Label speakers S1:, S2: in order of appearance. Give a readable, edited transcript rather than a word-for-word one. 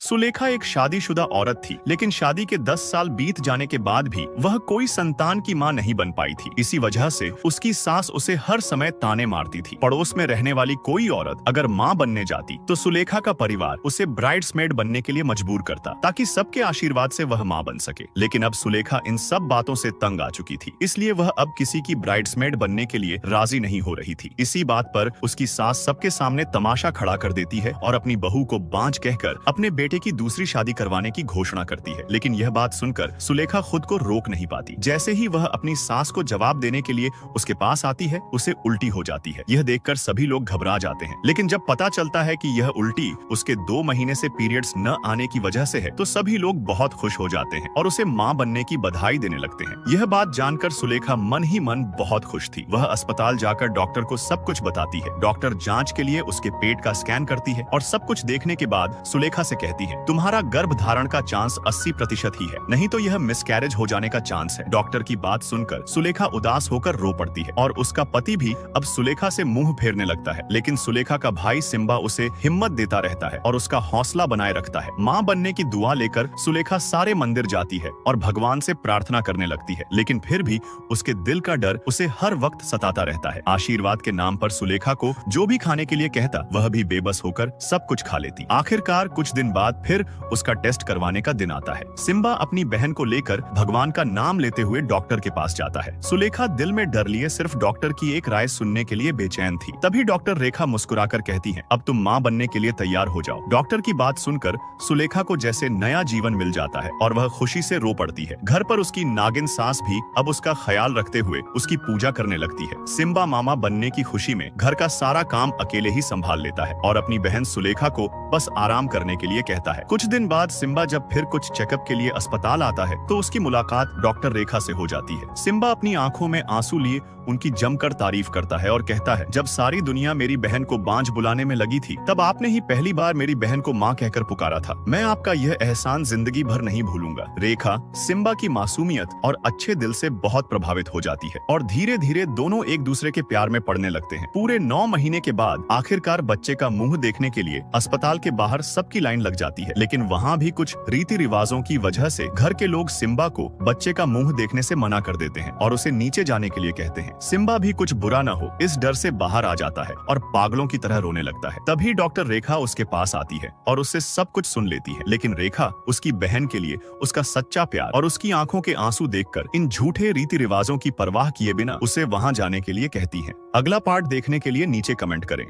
S1: सुलेखा एक शादीशुदा औरत थी, लेकिन शादी के 10 साल बीत जाने के बाद भी वह कोई संतान की मां नहीं बन पाई थी। इसी वजह से उसकी सास उसे हर समय ताने मारती थी। पड़ोस में रहने वाली कोई औरत अगर मां बनने जाती तो सुलेखा का परिवार उसे ब्राइड्समेड बनने के लिए मजबूर करता, ताकि सबके आशीर्वाद से वह मां बन सके। लेकिन अब सुलेखा इन सब बातों से तंग आ चुकी थी, इसलिए वह अब किसी की ब्राइड्समेड बनने के लिए राजी नहीं हो रही थी। इसी बात पर उसकी सास सबके सामने तमाशा खड़ा कर देती है और अपनी बहू को बांझ कहकर अपने बेटे की दूसरी शादी करवाने की घोषणा करती है। लेकिन यह बात सुनकर सुलेखा खुद को रोक नहीं पाती। जैसे ही वह अपनी सास को जवाब देने के लिए उसके पास आती है, उसे उल्टी हो जाती है। यह देखकर सभी लोग घबरा जाते हैं, लेकिन जब पता चलता है कि यह उल्टी उसके 2 महीने से पीरियड्स न आने की वजह से है, तो सभी लोग बहुत खुश हो जाते हैं और उसे मां बनने की बधाई देने लगते हैं। यह बात जानकर सुलेखा मन ही मन बहुत खुश थी। वह अस्पताल जाकर डॉक्टर को सब कुछ बताती है। डॉक्टर जांच के लिए उसके पेट का स्कैन करती है और सब कुछ देखने के बाद सुलेखा से कहती है, तुम्हारा गर्भ धारण का चांस 80% ही है, नहीं तो यह मिसकैरेज हो जाने का चांस है। डॉक्टर की बात सुनकर सुलेखा उदास होकर रो पड़ती है और उसका पति भी अब सुलेखा से मुंह फेरने लगता है। लेकिन सुलेखा का भाई सिम्बा उसे हिम्मत देता रहता है और उसका हौसला बनाए रखता है। मां बनने की दुआ लेकर सुलेखा सारे मंदिर जाती है और भगवान से प्रार्थना करने लगती है, लेकिन फिर भी उसके दिल का डर उसे हर वक्त सताता रहता है। आशीर्वाद के नाम पर सुलेखा को जो भी खाने के लिए कहता, वह भी बेबस होकर सब कुछ खा लेती। आखिरकार कुछ दिन बाद फिर उसका टेस्ट करवाने का दिन आता है। सिम्बा अपनी बहन को लेकर भगवान का नाम लेते हुए डॉक्टर के पास जाता है। सुलेखा दिल में डर लिए सिर्फ डॉक्टर की एक राय सुनने के लिए बेचैन थी। तभी डॉक्टर रेखा मुस्कुराकर कहती है, अब तुम मां बनने के लिए तैयार हो जाओ। डॉक्टर की बात सुनकर सुलेखा को जैसे नया जीवन मिल जाता है और वह खुशी से रो पड़ती है। घर पर उसकी नागिन सास भी अब उसका ख्याल रखते हुए उसकी पूजा करने लगती है। सिम्बा मामा बनने की खुशी में घर का सारा काम अकेले ही संभाल लेता है और अपनी बहन सुलेखा को बस आराम करने के लिए कहता है। कुछ दिन बाद सिम्बा जब फिर कुछ चेकअप के लिए अस्पताल आता है, तो उसकी मुलाकात डॉक्टर रेखा से हो जाती है। सिम्बा अपनी आंखों में आंसू लिए उनकी जमकर तारीफ करता है और कहता है, जब सारी दुनिया मेरी बहन को बांझ बुलाने में लगी थी, तब आपने ही पहली बार मेरी बहन को मां कहकर पुकारा था। मैं आपका यह एहसान जिंदगी भर नहीं भूलूंगा। रेखा सिम्बा की मासूमियत और अच्छे दिल से बहुत प्रभावित हो जाती है और धीरे धीरे दोनों एक दूसरे के प्यार में पड़ने लगते हैं। पूरे 9 महीने के बाद आखिरकार बच्चे का मुंह देखने के लिए अस्पताल के बाहर सबकी लाइन लग जाती है, लेकिन वहाँ भी कुछ रीति रिवाजों की वजह से घर के लोग सिम्बा को बच्चे का मुंह देखने से मना कर देते हैं और उसे नीचे जाने के लिए कहते हैं। सिम्बा भी कुछ बुरा न हो इस डर से बाहर आ जाता है और पागलों की तरह रोने लगता है। तभी डॉक्टर रेखा उसके पास आती है और उससे सब कुछ सुन लेती है, लेकिन रेखा उसकी बहन के लिए उसका सच्चा प्यार और उसकी आंखों के आंसू देखकर इन झूठे रीति रिवाजों की परवाह किए बिना उसे वहां जाने के लिए कहती है। अगला पार्ट देखने के लिए नीचे कमेंट करें।